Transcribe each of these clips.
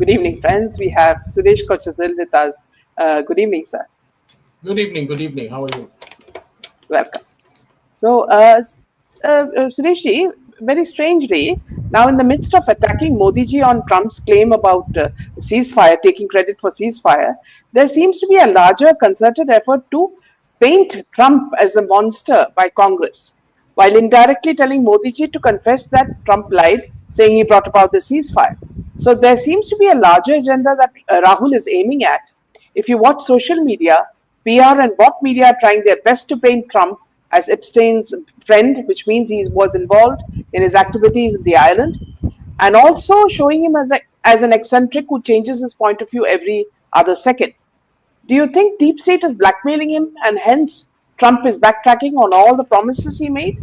Good evening, friends. We have Suresh Kochattil with us. Good evening, sir. Good evening. Good evening. How are you? Welcome. So, Suresh, very strangely, now in the midst of attacking Modi ji on Trump's claim about ceasefire, taking credit for ceasefire, there seems to be a larger concerted effort to paint Trump as a monster by Congress, while indirectly telling Modi ji to confess that Trump lied, saying he brought about the ceasefire. So there seems to be a larger agenda that Rahul is aiming at. If you watch social media, PR and bot media are trying their best to paint Trump as Epstein's friend, which means he was involved in his activities in the island, and also showing him as an eccentric who changes his point of view every other second. Do you think Deep State is blackmailing him and hence Trump is backtracking on all the promises he made?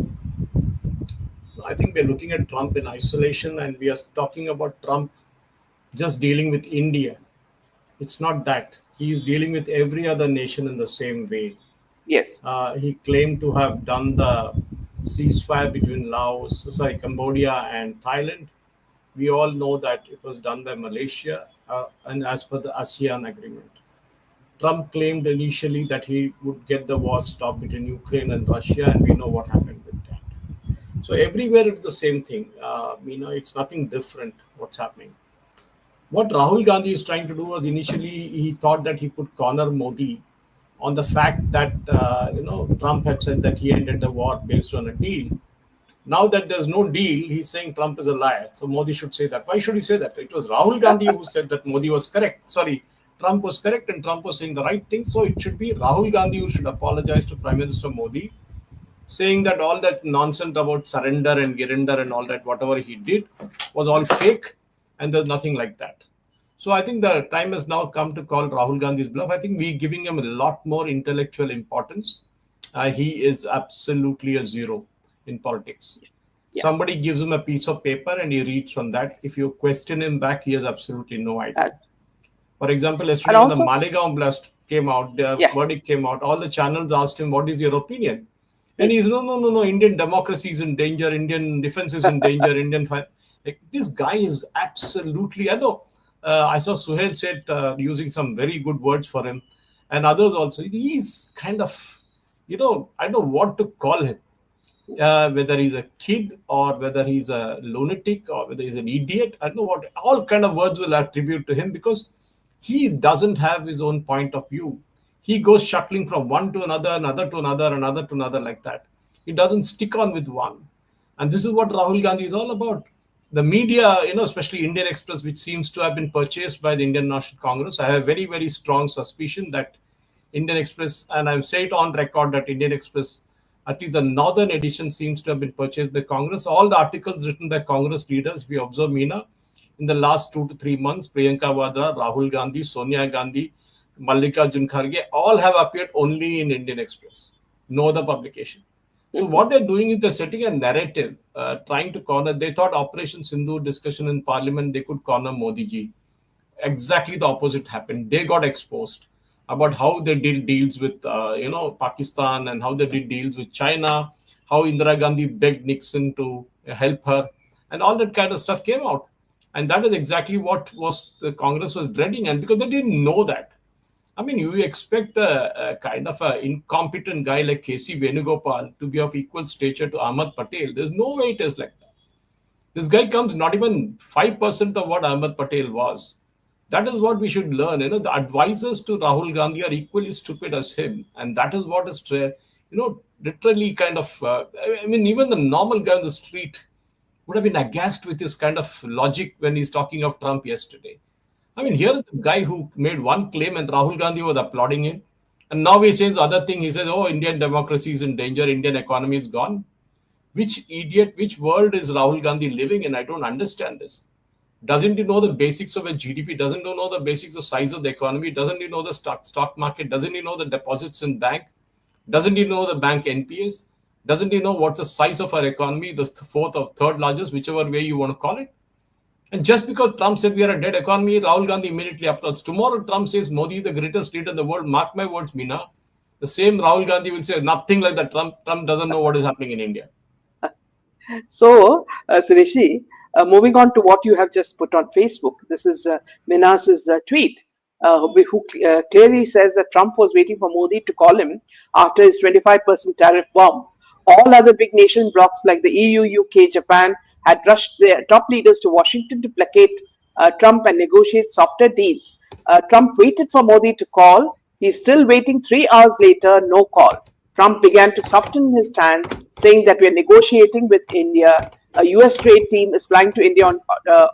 I think we're looking at Trump in isolation and we are talking about Trump just dealing with India. It's not that. He is dealing with every other nation in the same way. Yes, He claimed to have done the ceasefire between Cambodia and Thailand. We all know that it was done by Malaysia and as per the ASEAN agreement. Trump claimed initially that he would get the war stopped between Ukraine and Russia, and we know what happened with that. So everywhere it's the same thing. It's nothing different what's happening. What Rahul Gandhi is trying to do was initially he thought that he could corner Modi on the fact that Trump had said that he ended the war based on a deal. Now that there's no deal, he's saying Trump is a liar. So Modi should say that. Why should he say that? It was Rahul Gandhi who said that Modi was correct. Sorry, Trump was correct and Trump was saying the right thing. So it should be Rahul Gandhi who should apologize to Prime Minister Modi, saying that all that nonsense about surrender and Girinder and all that, whatever he did, was all fake and there's nothing like that. So I think the time has now come to call Rahul Gandhi's bluff. I think we're giving him a lot more intellectual importance. He is absolutely a zero in politics. yeah, Somebody gives him a piece of paper and he reads from that. If you question him back, he has absolutely no idea. that's For example, and yesterday when the also Malegaon blast came out, the yeah, verdict came out, all the channels asked him, what is your opinion? And mm, he's, no, Indian democracy is in danger, Indian defense is in danger, Like, this guy is absolutely, I know, I saw Suhail said using some very good words for him and others also. He's kind of, I don't know what to call him. Whether he's a kid or whether he's a lunatic or whether he's an idiot, I don't know what, all kind of words will attribute to him because he doesn't have his own point of view. He goes shuttling from one to another, another to another, another to another like that. He doesn't stick on with one. And this is what Rahul Gandhi is all about. The media, especially Indian Express, which seems to have been purchased by the Indian National Congress, I have a very, very strong suspicion that Indian Express, and I've said it on record that Indian Express, at least the northern edition, seems to have been purchased by Congress. All the articles written by Congress leaders, we observe, Meena, in the last 2 to 3 months, Priyanka Vadra, Rahul Gandhi, Sonia Gandhi, Mallikarjun Kharge, all have appeared only in Indian Express, no other publication. So what they're doing is they're setting a narrative, trying to corner. They thought Operation Sindhu discussion in Parliament, they could corner Modi ji. Exactly the opposite happened. They got exposed about how they did deals with Pakistan and how they did deals with China, how Indira Gandhi begged Nixon to help her, and all that kind of stuff came out. And that is exactly what was the Congress was dreading, and because they didn't know that. I mean, you expect a kind of an incompetent guy like K.C. Venugopal to be of equal stature to Ahmad Patel. There's no way it is like that. This guy comes not even 5% of what Ahmad Patel was. That is what we should learn. The advisors to Rahul Gandhi are equally stupid as him. And that is what is, literally kind of, even the normal guy on the street would have been aghast with this kind of logic when he's talking of Trump yesterday. I mean, here is the guy who made one claim and Rahul Gandhi was applauding him. And now he says the other thing. He says, oh, Indian democracy is in danger. Indian economy is gone. Which idiot, which world is Rahul Gandhi living in? I don't understand this. Doesn't he know the basics of a GDP? Doesn't he know the basics of size of the economy? Doesn't he know the stock market? Doesn't he know the deposits in bank? Doesn't he know the bank NPS? Doesn't he know what's the size of our economy, the fourth or third largest, whichever way you want to call it? And just because Trump said we are a dead economy, Rahul Gandhi immediately applauds. Tomorrow, Trump says Modi is the greatest leader in the world. Mark my words, Meena. The same Rahul Gandhi will say nothing like that. Trump doesn't know what is happening in India. so Sureshi, Moving on to what you have just put on Facebook, this is Minas's tweet, who clearly says that Trump was waiting for Modi to call him after his 25% tariff bomb. All other big nation blocs like the EU, UK, Japan had rushed their top leaders to Washington to placate Trump and negotiate softer deals. Trump waited for Modi to call. He's still waiting 3 hours later, no call. Trump began to soften his stand, saying that we're negotiating with India. A US trade team is flying to India on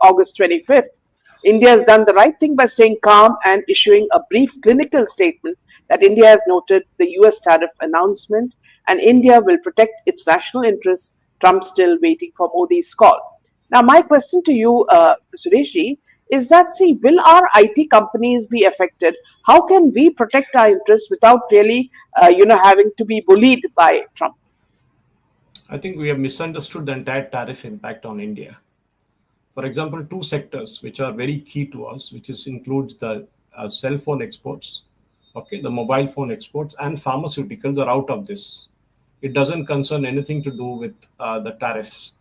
August 25th. India has done the right thing by staying calm and issuing a brief clinical statement that India has noted the US tariff announcement and India will protect its national interests. Trump still waiting for Modi's call. Now, my question to you, Sureshji, is that, see, will our IT companies be affected? How can we protect our interests without really, having to be bullied by Trump? I think we have misunderstood the entire tariff impact on India. For example, two sectors which are very key to us, which includes the cell phone exports, okay, the mobile phone exports, and pharmaceuticals are out of this. It doesn't concern anything to do with the tariffs.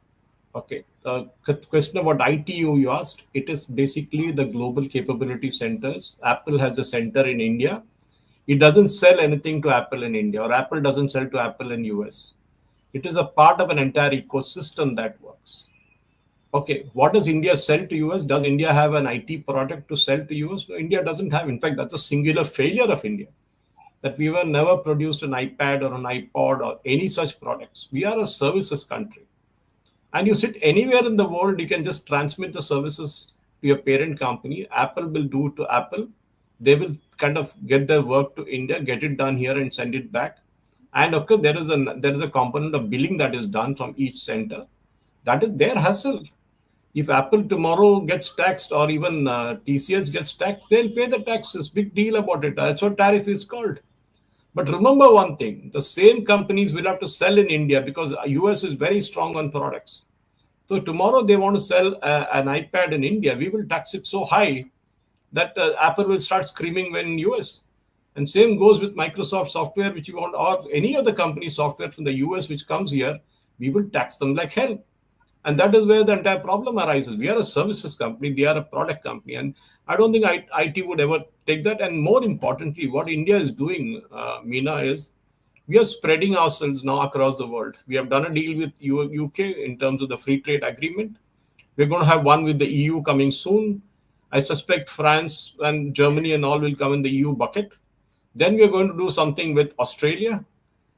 Okay, the question about ITU you asked, it is basically the global capability centers. Apple has a center in India. It doesn't sell anything to Apple in India, or Apple doesn't sell to Apple in US. It is a part of an entire ecosystem that works. Okay, what does India sell to US? Does India have an IT product to sell to US? No, India doesn't have. In fact, that's a singular failure of India, that we were never produced an iPad or an iPod or any such products. We are a services country. And you sit anywhere in the world, you can just transmit the services to your parent company. Apple will do to Apple. They will kind of get their work to India, get it done here and send it back. And okay, there is a component of billing that is done from each center. That is their hustle. If Apple tomorrow gets taxed, or even TCS gets taxed, they'll pay the taxes. Big deal about it. That's what tariff is called. But remember one thing, the same companies will have to sell in India because US is very strong on products. So tomorrow they want to sell an iPad in India, we will tax it so high that Apple will start screaming when in US. And same goes with Microsoft software, which you want, or any other company software from the US which comes here, we will tax them like hell. And that is where the entire problem arises. We are a services company, they are a product company. And I don't think IT would ever take that. And more importantly, what India is doing, Meena, is we are spreading ourselves now across the world. We have done a deal with UK in terms of the free trade agreement. We're going to have one with the EU coming soon. I suspect France and Germany and all will come in the EU bucket. Then we're going to do something with Australia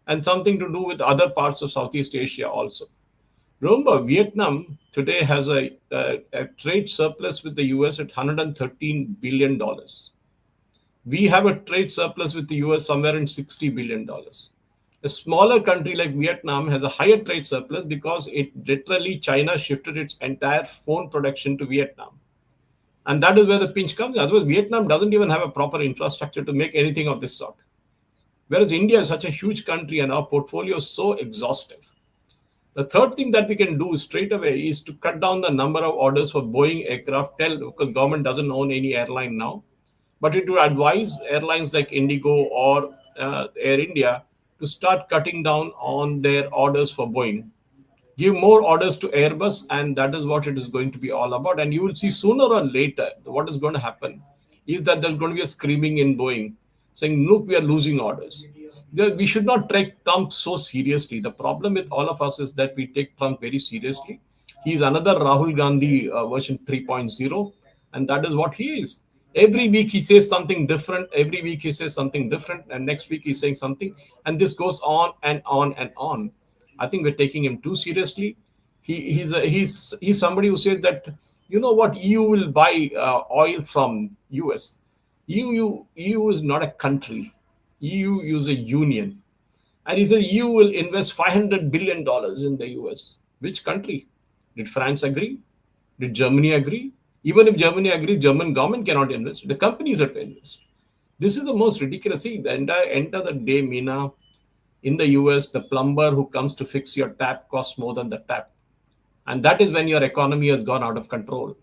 and something to do with other parts of Southeast Asia also. Remember, Vietnam today has a trade surplus with the US at $113 billion. We have a trade surplus with the US somewhere in $60 billion. A smaller country like Vietnam has a higher trade surplus because it literally, China shifted its entire phone production to Vietnam. And that is where the pinch comes. Otherwise, Vietnam doesn't even have a proper infrastructure to make anything of this sort. Whereas India is such a huge country and our portfolio is so exhaustive. The third thing that we can do straight away is to cut down the number of orders for Boeing aircraft, because government doesn't own any airline now. But it would advise airlines like Indigo or Air India to start cutting down on their orders for Boeing. Give more orders to Airbus, and that is what it is going to be all about. And you will see sooner or later what is going to happen is that there's going to be a screaming in Boeing saying, look, we are losing orders. We should not take Trump so seriously. The problem with all of us is that we take Trump very seriously. He is another Rahul Gandhi version 3.0, and that is what he is. Every week he says something different. Every week he says something different, and next week he's saying something, and this goes on and on and on. I think we're taking him too seriously. He's somebody who says that, you know what, EU will buy oil from US. EU is not a country. EU is a union. And he said EU will invest $500 billion in the US. Which country? Did France agree? Did Germany agree? Even if Germany agrees, German government cannot invest. The companies have to invest. This is the most ridiculous. See, the entire end of the day, Meena, in the US, the plumber who comes to fix your tap costs more than the tap. And that is when your economy has gone out of control.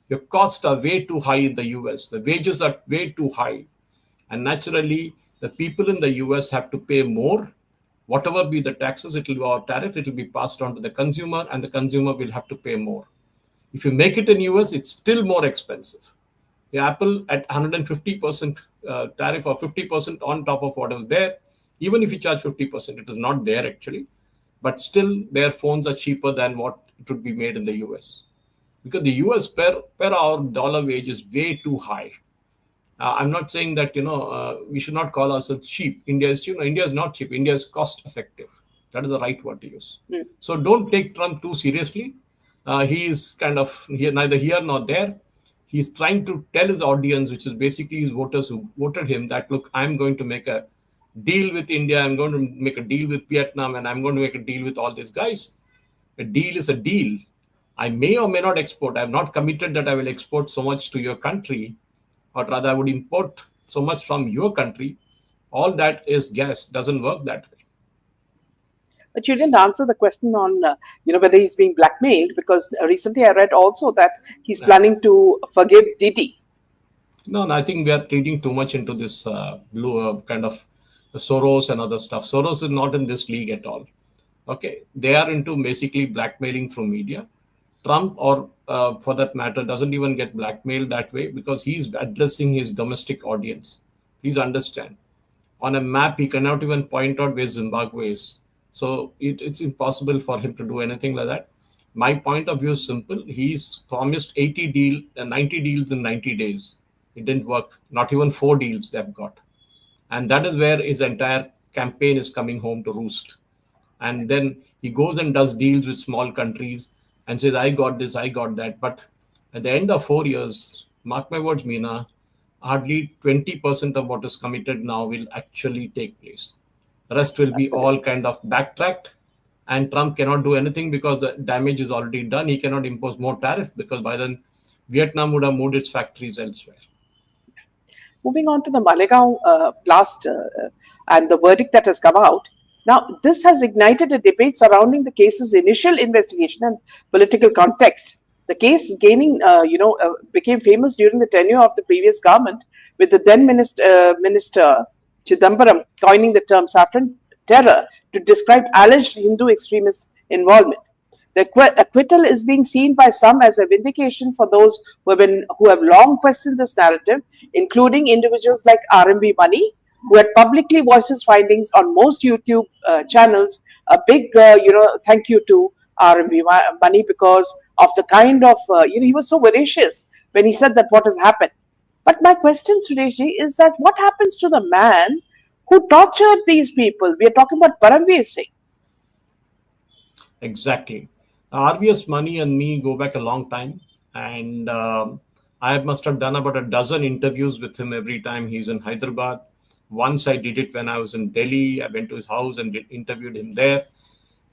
Your costs are way too high in the US. The wages are way too high. And naturally, the people in the US have to pay more. Whatever be the taxes, it will be our tariff, it will be passed on to the consumer, and the consumer will have to pay more. If you make it in US, it's still more expensive. The Apple at 150% tariff or 50% on top of what is there. Even if you charge 50%, it is not there actually. But still, their phones are cheaper than what it would be made in the US. Because the US per hour dollar wage is way too high. I'm not saying that we should not call ourselves cheap. India is cheap. No, India is not cheap. India is cost effective. That is the right word to use. Mm. So don't take Trump too seriously. He is kind of here, neither here nor there. He's trying to tell his audience, which is basically his voters who voted him, that look, I'm going to make a deal with India. I'm going to make a deal with Vietnam, and I'm going to make a deal with all these guys. A deal is a deal. I may or may not export. I'm not committed that I will export so much to your country, or rather, I would import so much from your country. All that is gas. Doesn't work that way. But you didn't answer the question on, whether he's being blackmailed, because recently I read also that he's Yeah. planning to forgive Didi. No, no, I think we are reading too much into this blue kind of Soros and other stuff. Soros is not in this league at all. Okay, they are into basically blackmailing through media. Trump, or for that matter, doesn't even get blackmailed that way because he's addressing his domestic audience. Please understand. On a map, he cannot even point out where Zimbabwe is. So it's impossible for him to do anything like that. My point of view is simple. He's promised 90 deals in 90 days. It didn't work. Not even 4 deals they've got. And that is where his entire campaign is coming home to roost. And then he goes and does deals with small countries and says, I got this, I got that. But at the end of 4 years, mark my words, Meena, hardly 20% of what is committed now will actually take place. The rest will be all Absolutely. kind of backtracked, and Trump cannot do anything because the damage is already done. He cannot impose more tariff because by then Vietnam would have moved its factories elsewhere. Moving on to the Malegaon blast and the verdict that has come out. Now, this has ignited a debate surrounding the case's initial investigation and political context. The case became famous during the tenure of the previous government, with the then minister Chidambaram coining the term saffron terror to describe alleged Hindu extremist involvement. The acquittal is being seen by some as a vindication for those who have long questioned this narrative, including individuals like RMB Money, who had publicly voiced his findings on most YouTube channels. A big, thank you to RMB Money because of the kind of, he was so voracious when he said that what has happened. But my question, Sureshji, is that what happens to the man who tortured these people? We are talking about Paramveer Singh. Exactly. RVS Money and me go back a long time, and I must have done about a dozen interviews with him every time he's in Hyderabad. Once I did it when I was in Delhi. I went to his house and interviewed him there.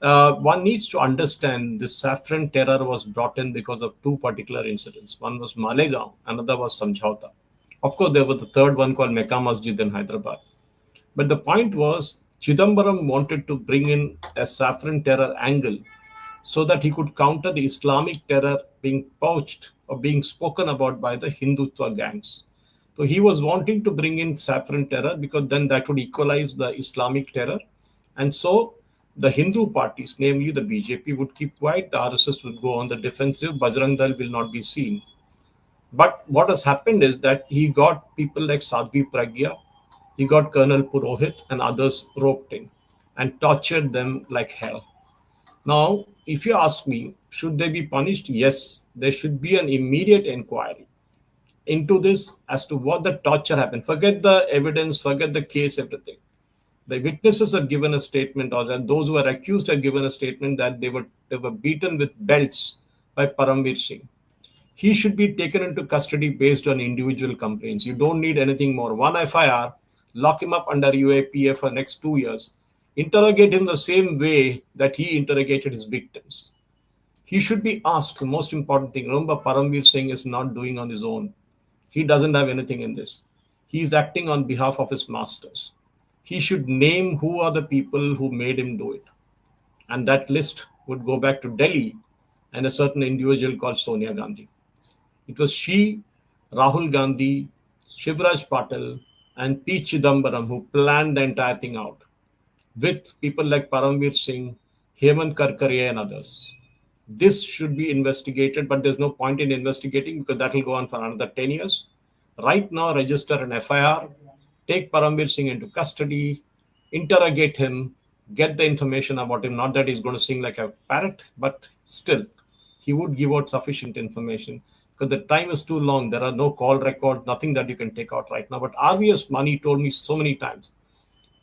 One needs to understand this saffron terror was brought in because of two particular incidents. One was Malegaon, another was Samjhauta. Of course, there was the third one called Mecca Masjid in Hyderabad. But the point was, Chidambaram wanted to bring in a saffron terror angle so that he could counter the Islamic terror being poached or being spoken about by the Hindutva gangs. So he was wanting to bring in saffron terror because then that would equalize the Islamic terror. And so the Hindu parties, namely the BJP, would keep quiet, the RSS would go on the defensive, Bajrang Dal will not be seen. But what has happened is that he got people like Sadhvi Pragya, he got Colonel Purohit and others roped in and tortured them like hell. Now, if you ask me, should they be punished? Yes, there should be an immediate inquiry into this as to what the torture happened. Forget the evidence, forget the case, everything. The witnesses have given a statement, or those who are accused have given a statement that they were beaten with belts by Paramveer Singh. He should be taken into custody based on individual complaints. You don't need anything more. One FIR, lock him up under UAPA for next 2 years, interrogate him the same way that he interrogated his victims. He should be asked the most important thing. Remember, Paramveer Singh is not doing on his own. He doesn't have anything in this. He is acting on behalf of his masters. He should name who are the people who made him do it. And that list would go back to Delhi and a certain individual called Sonia Gandhi. It was she, Rahul Gandhi, Shivraj Patel, and P. Chidambaram who planned the entire thing out with people like Paramveer Singh, Hemant Karkare, and others. This should be investigated, but there's no point in investigating because that will go on for another 10 years. Right now, register an FIR, take Paramveer Singh into custody, interrogate him, get the information about him. Not that he's going to sing like a parrot, but still, he would give out sufficient information because the time is too long. There are no call records, nothing that you can take out right now. But RVS Mani told me so many times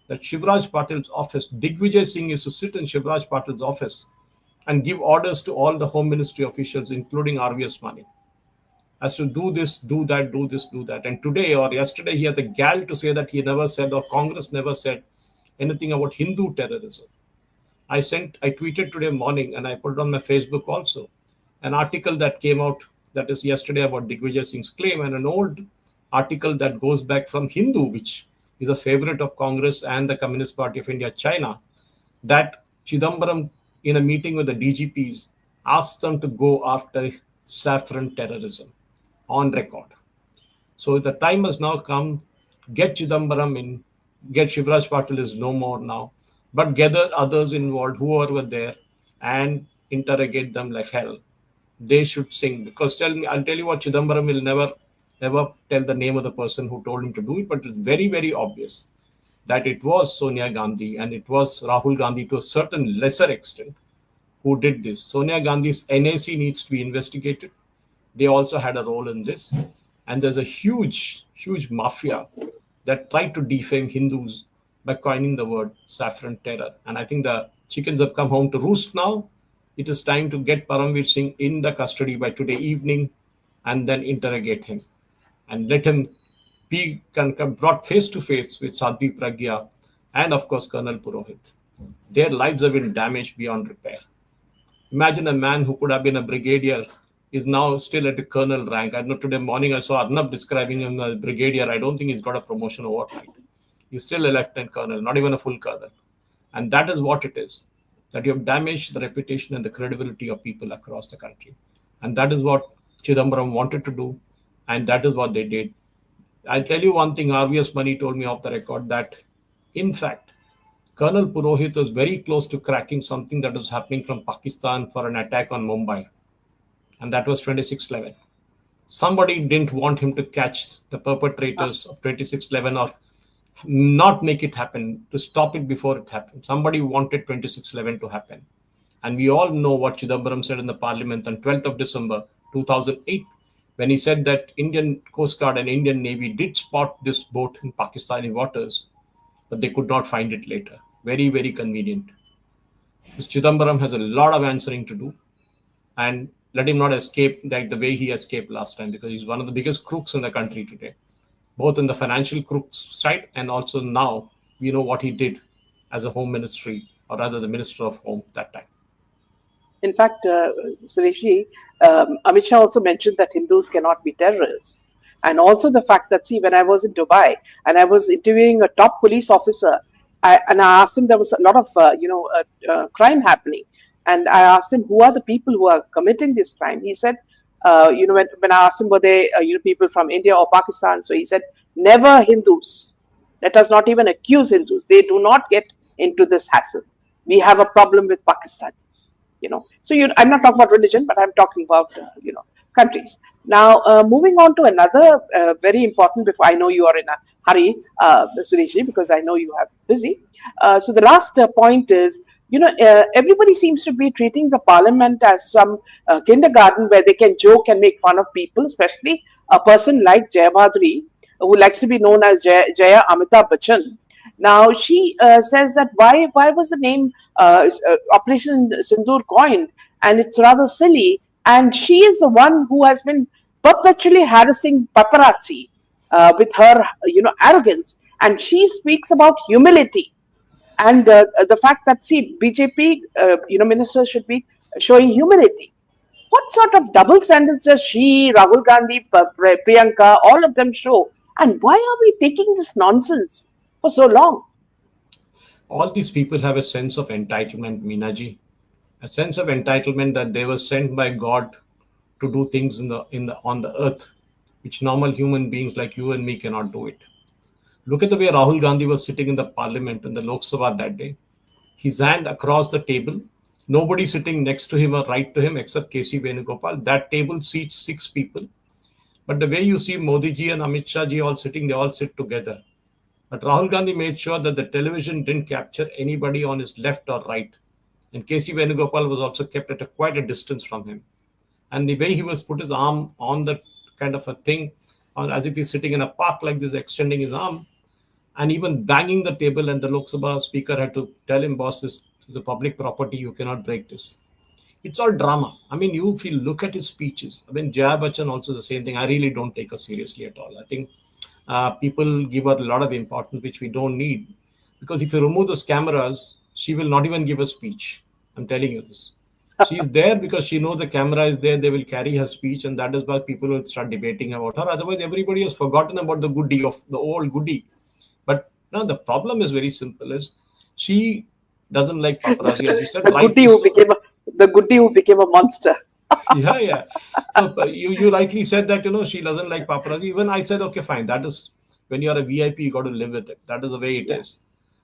that Shivraj Patil's office, Digvijay Singh used to sit in Shivraj Patil's office and give orders to all the Home Ministry officials, including RVS Mani, as to do this, do that, do this, do that. And today or yesterday, he had the gall to say that he never said, or Congress never said anything about Hindu terrorism. I tweeted today morning and I put it on my Facebook also, an article that came out that is yesterday about Digvijay Singh's claim, and an old article that goes back from Hindu, which is a favorite of Congress and the Communist Party of India, China, that Chidambaram, in a meeting with the DGPs, asked them to go after Saffron terrorism on record. So the time has now come. Get Chidambaram in, get Shivraj Patil is no more now, but gather others involved who were there and interrogate them like hell. They should sing, because I'll tell you what, Chidambaram will never ever tell the name of the person who told him to do it, but it's very, very obvious that it was Sonia Gandhi and it was Rahul Gandhi to a certain lesser extent who did this. Sonia Gandhi's NAC needs to be investigated. They also had a role in this. And there's a huge, huge mafia that tried to defame Hindus by coining the word saffron terror. And I think the chickens have come home to roost now. It is time to get Paramveer Singh in the custody by today evening and then interrogate him and let him be brought face to face with Sadhvi Pragya and, of course, Colonel Purohit. Their lives have been damaged beyond repair. Imagine a man who could have been a brigadier is now still at a colonel rank. I know today morning I saw Arnab describing him as brigadier. I don't think he's got a promotion overnight. He's still a lieutenant colonel, not even a full colonel. And that is what it is, that you have damaged the reputation and the credibility of people across the country. And that is what Chidambaram wanted to do. And that is what they did. I'll tell you one thing, RVS Mani told me off the record that, in fact, Colonel Purohit was very close to cracking something that was happening from Pakistan for an attack on Mumbai. And that was 26/11. Somebody didn't want him to catch the perpetrators of 26/11 or not make it happen, to stop it before it happened. Somebody wanted 26/11 to happen. And we all know what Chidambaram said in the parliament on 12th of December 2008, when he said that Indian Coast Guard and Indian Navy did spot this boat in Pakistani waters, but they could not find it later. Very, very convenient. Mr. Chidambaram has a lot of answering to do, and let him not escape like the way he escaped last time, because he's one of the biggest crooks in the country today, both in the financial crooks side and also now we know what he did as a home ministry, or rather the minister of home that time. In fact, Suresh, Amit Shah also mentioned that Hindus cannot be terrorists. And also the fact that, see, when I was in Dubai and I was interviewing a top police officer, and I asked him, there was a lot of, crime happening. And I asked him, who are the people who are committing this crime? He said, when I asked him, were they, people from India or Pakistan? So he said, never Hindus. Let us not even accuse Hindus. They do not get into this hassle. We have a problem with Pakistanis. So I'm not talking about religion, but I'm talking about, countries. Now, moving on to another very important, before I know you are in a hurry, Suresh, because I know you are busy. So the last point is, everybody seems to be treating the parliament as some kindergarten where they can joke and make fun of people, especially a person like Jaya Bhadri, who likes to be known as Jaya Amitabh Bachchan. Now, she says that why was the name Operation Sindoor coined? And it's rather silly. And she is the one who has been perpetually harassing paparazzi with her, arrogance. And she speaks about humility. And the fact that, see, BJP, ministers should be showing humility. What sort of double standards does she, Rahul Gandhi, Priyanka, all of them show? And why are we taking this nonsense for so long? All these people have a sense of entitlement, Meenaji, a sense of entitlement that they were sent by God to do things on the earth, which normal human beings like you and me cannot do it. Look at the way Rahul Gandhi was sitting in the parliament in the Lok Sabha that day. His hand across the table, Nobody sitting next to him or right to him except KC Venugopal. That table seats 6 people. But the way you see Modi ji and Amit Shah ji all sitting, they all sit together. But Rahul Gandhi made sure that the television didn't capture anybody on his left or right. And KC Venugopal was also kept at quite a distance from him. And the way he was put his arm on the kind of a thing, as if he's sitting in a park like this, extending his arm, and even banging the table. And the Lok Sabha speaker had to tell him, boss, this is a public property, you cannot break this. It's all drama. I mean, if you look at his speeches, I mean, Jaya Bachchan also the same thing. I really don't take her seriously at all. I think people give her a lot of importance, which we don't need. Because if you remove those cameras, she will not even give a speech. I'm telling you this. She's there because she knows the camera is there. They will carry her speech, and that is why people will start debating about her. Otherwise, everybody has forgotten about the goodie of the old goodie. But no, the problem is very simple: is she doesn't like paparazzi, as you said, the goodie rightly who so. became the goodie who became a monster. Yeah. So you rightly said that she doesn't like paparazzi. Even I said, okay, fine. That is when you are a VIP, you got to live with it. That is the way it Yeah. is.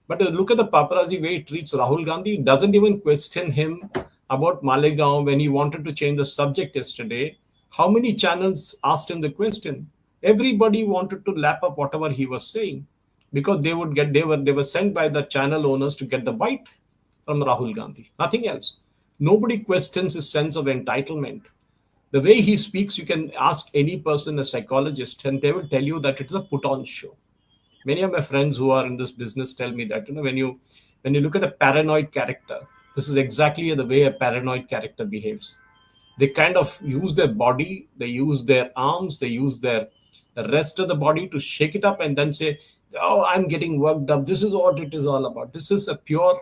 But look at the paparazzi way it treats Rahul Gandhi. It doesn't even question him about Malegaon when he wanted to change the subject yesterday. How many channels asked him the question? Everybody wanted to lap up whatever he was saying because they were sent by the channel owners to get the bite from Rahul Gandhi. Nothing else. Nobody questions his sense of entitlement. The way he speaks, you can ask any person, a psychologist, and they will tell you that it is a put-on show. Many of my friends who are in this business tell me that when you look at a paranoid character, this is exactly the way a paranoid character behaves. They kind of use their body, they use their arms, they use their the rest of the body to shake it up and then say, oh, I'm getting worked up, this is what it is all about. This is a pure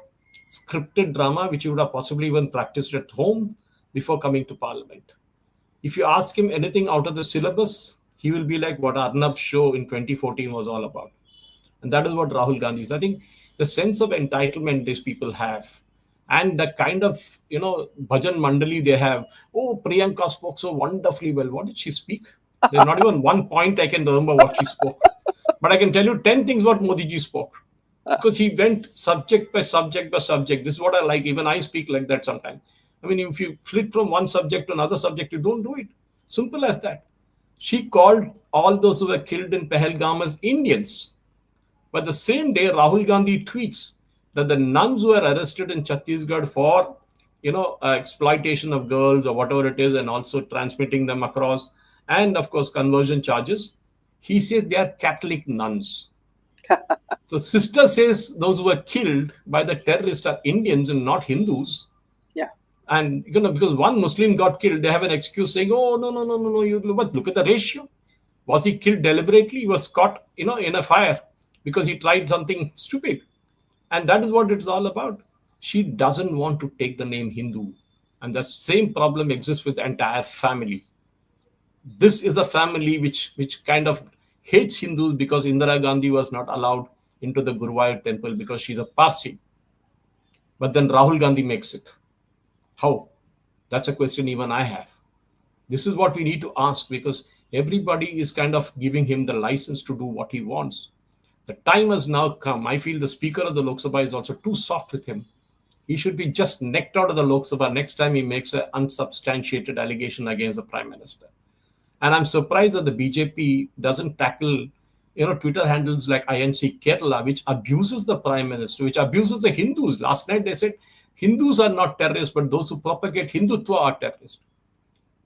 scripted drama which you would have possibly even practiced at home before coming to parliament. If you ask him anything out of the syllabus, he will be like what Arnab's show in 2014 was all about. And that is what Rahul Gandhi is. I think the sense of entitlement these people have and the kind of, bhajan mandali they have. Oh, Priyanka spoke so wonderfully well. What did she speak? There's not even one point I can remember what she spoke. But I can tell you 10 things what Modi ji spoke. Because he went subject by subject by subject. This is what I like. Even I speak like that sometimes. I mean, if you flit from one subject to another subject, you don't do it. Simple as that. She called all those who were killed in Pahalgam as Indians. But the same day, Rahul Gandhi tweets that the nuns who were arrested in Chhattisgarh for, exploitation of girls or whatever it is, and also transmitting them across, and of course, conversion charges, he says they are Catholic nuns. So sister says those who were killed by the terrorists are Indians and not Hindus. Yeah. And because one Muslim got killed, they have an excuse saying, "Oh no, you but look at the ratio. Was he killed deliberately? He was caught, in a fire because he tried something stupid." And that is what it's all about. She doesn't want to take the name Hindu, and the same problem exists with the entire family. This is a family which kind of hates Hindus because Indira Gandhi was not allowed into the Guruvayur temple because she's a Parsi. But then Rahul Gandhi makes it. How? That's a question even I have. This is what we need to ask because everybody is kind of giving him the license to do what he wants. The time has now come. I feel the Speaker of the Lok Sabha is also too soft with him. He should be just necked out of the Lok Sabha next time he makes an unsubstantiated allegation against the Prime Minister. And I'm surprised that the BJP doesn't tackle, Twitter handles like INC Kerala, which abuses the Prime Minister, which abuses the Hindus. Last night they said Hindus are not terrorists, but those who propagate Hindutva are terrorists.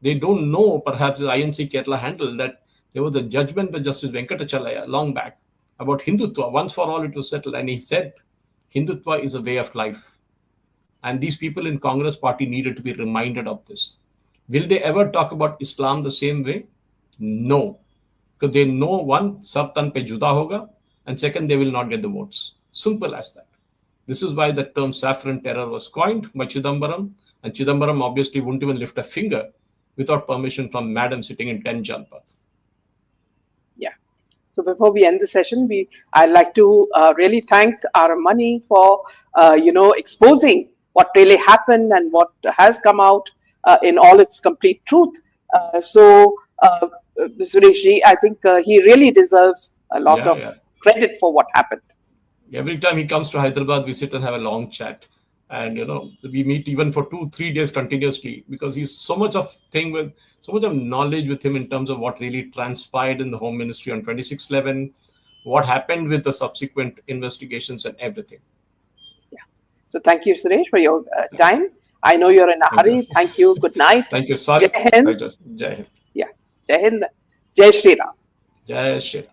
They don't know, perhaps the INC Kerala handle, that there was a judgment by Justice Venkatachalaya long back about Hindutva. Once for all, it was settled. And he said Hindutva is a way of life. And these people in Congress party needed to be reminded of this. Will they ever talk about Islam the same way? No. Because they know one, sab tan pe juda hoga, and second, they will not get the votes. Simple as that. This is why the term saffron terror was coined by Chidambaram, and Chidambaram obviously wouldn't even lift a finger without permission from Madam sitting in 10 Janpath. Yeah. So before we end the session, I'd like to really thank our Money for exposing what really happened and what has come out in all its complete truth. Suresh, I think he really deserves a lot of Yeah. credit for what happened. Every time he comes to Hyderabad, we sit and have a long chat. and we meet even for 2 3 days continuously, because he's so much of knowledge with him in terms of what really transpired in the Home Ministry on 26/11, what happened with the subsequent investigations and everything. Yeah. So thank you, Suresh, for your time. I know you're in a Thank you. hurry. Thank you. Good night. Thank you. Jai Sorry. Hind. Jai Hind. Yeah. Jai Hind. Jai Shri Ram. Jai Shri Ram.